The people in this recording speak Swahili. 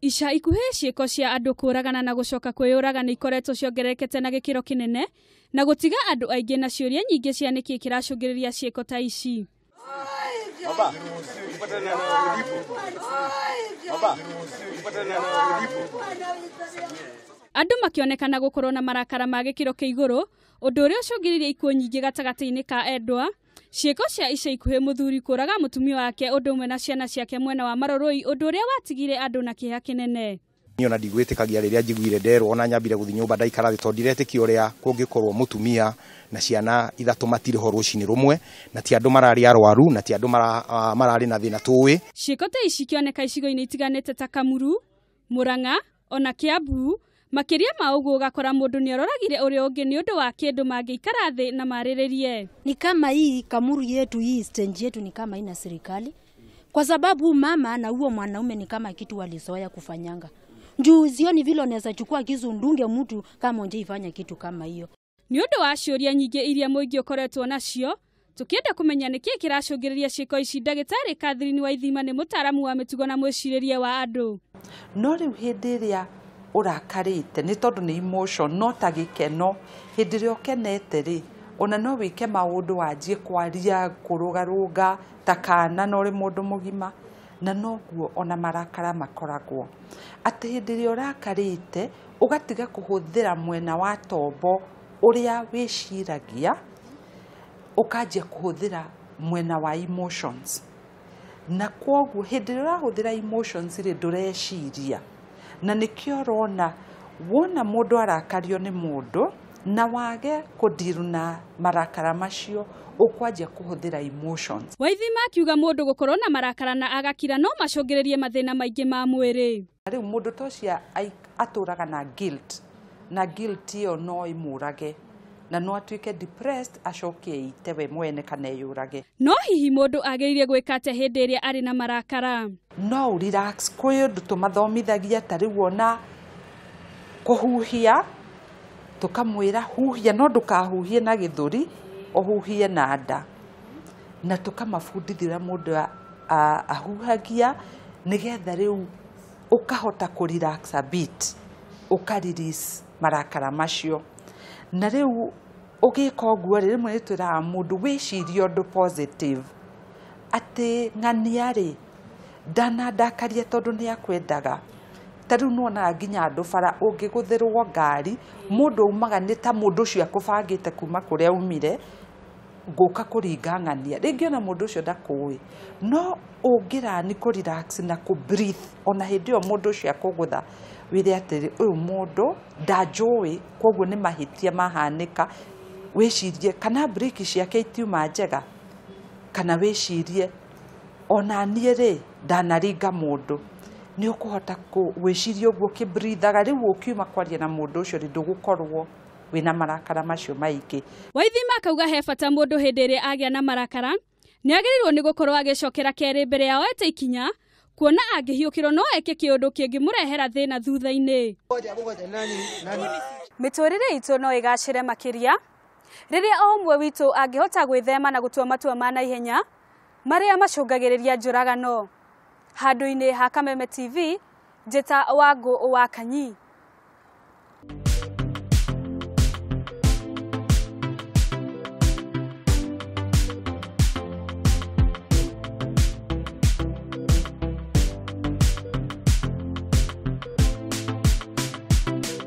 Ica ikuhi ciiko cia andu kuragana na gucoka kwiyuraga ni ikoretwo ciongererekete na gikiro kinene na gutiga andu aingi na ciuria nyingi cia niki kiracungiriria ciiko ta ici. Andu makionekana gukorwo na marakara ma gikiro kia iguru, undu uria ucungiririe ikuo nyingi gatagati-ini ka endwa. Ciiko cia ica ikuhi muthuri kuraga mutumia wake undu umwe na ciana ciake mwena wa maroroi, undu uria watigire andu na kiha kinene. Niona ndigwitikagia riria njiguire nderwo ona nyambire guthi nyumba ndaikara thi tondu ndiretiki uria kungikorwo mutumia na ciana ithatu matire ho rucini rumwe na ti andu marari arwaru na ti andu marari na thina tuwi. Ciiko ta ici kioneka icigo-ini itiganite ta Kamuru, Muranga ona Kiambu. Makiria ma uguo gakora mundu ni aroragire uria ungi ni undu wa kindu mangiikara thi na mariririe. Ni kama hii Kamuru yetu, hii stage yetu ni kama ina serikali, kwa sababu mama na huo mwanaume ni kama kitu walizoea kufanyanga. Njuu zioni vile unaweza chukua kisu ndunge mtu kama unje ifanya kitu kama hiyo. Ni undu wa ciuria nyingi iria muingi ukoretwo nacio, tukienda kumenya niki kiracungiriria ciiko ici. Ndagitari Catherine Waithima ni mutaaramu wa mitugo na mwiciririe wa andu. No riu hindi iria urakarite ni tondu ni emotion, no ta gikeno. Hindi iria ukenete ri ona no wike maundu wanjie kwaria kurugaruga ta kana no ri mundu mugima, na noguo ona marakara makoragwo. Ati hindi iria urakarite ugatiga kuhuthira mwena wa tombo uria wiciragia, ukanjia kuhuthira mwena wa emotions. Na kwoguo hindi iria urahuthira emotions ri ndureciria, na nikio rona wona mundu arakario ni mundu na wage kudiru na marakara macio ukwanjia kuhuthira emotions. Waithima akiuga mundu gukorwo na marakara na agakira no macungiririe mathina maingi ma mwiri. Riu mundu tocia aturaga na guilt, na guilt iyo no imurage na no atuike depressed, acokie itewe mwene kana yurage. No hihi mundu agiririe gwika ate hindi iria ari na marakara? No relax kwi undu tumathomithagia ta riu ona kuhuhia, tukamwira huhia no ndukahuhie na githuri, uhuhie na nda, na tukamabundithia mundu ahuhagia nigetha riu ukahota ku relax a bit, ukarelease marakara macio. Na riu ugika uguo rimwe nitwiraga mundu wicirie undu positive, ati ng'ania ri ndanandakaria tondu ni akwendaga. Tariu nuona nginya andu bara ungiguthirwo ngari mundu umaga ni ta mundu ucio akubangite kuma kuria umire guka kuringa ng'ania. Ringi ona mundu ucio ndakui, no ungira ni ku relax na ku breathe. Ona hindi yo mundu ucio akugutha wire atiri uyu mundu ndanjui, kwoguo ni mahitia mahanika. Wicirie kana break ciake itiuma njega, kana wicirie ona nie ri ndanaringa mundu. Ni ukuhota gwiciria uguo kibrithaga riu ukiuma kwaria na mundu ucio ri ndugukorwo wina marakara macio maingi. Waithima akauga he bata mundu hindi iria agia na marakara ni agirirwo ni gukorwo agicokera keri mbere ya oete ikinya, kuona angihiukirwo no eke kiundu kingimurehera thina thutha-ini. Miturire itu no igacire makiria riria o umwe witu angihota gwithema na gutua matua ma naihenya maria macungagiriria njuragano. Handu-ini ha Kameme TV, njeta Wangu Wakanyi.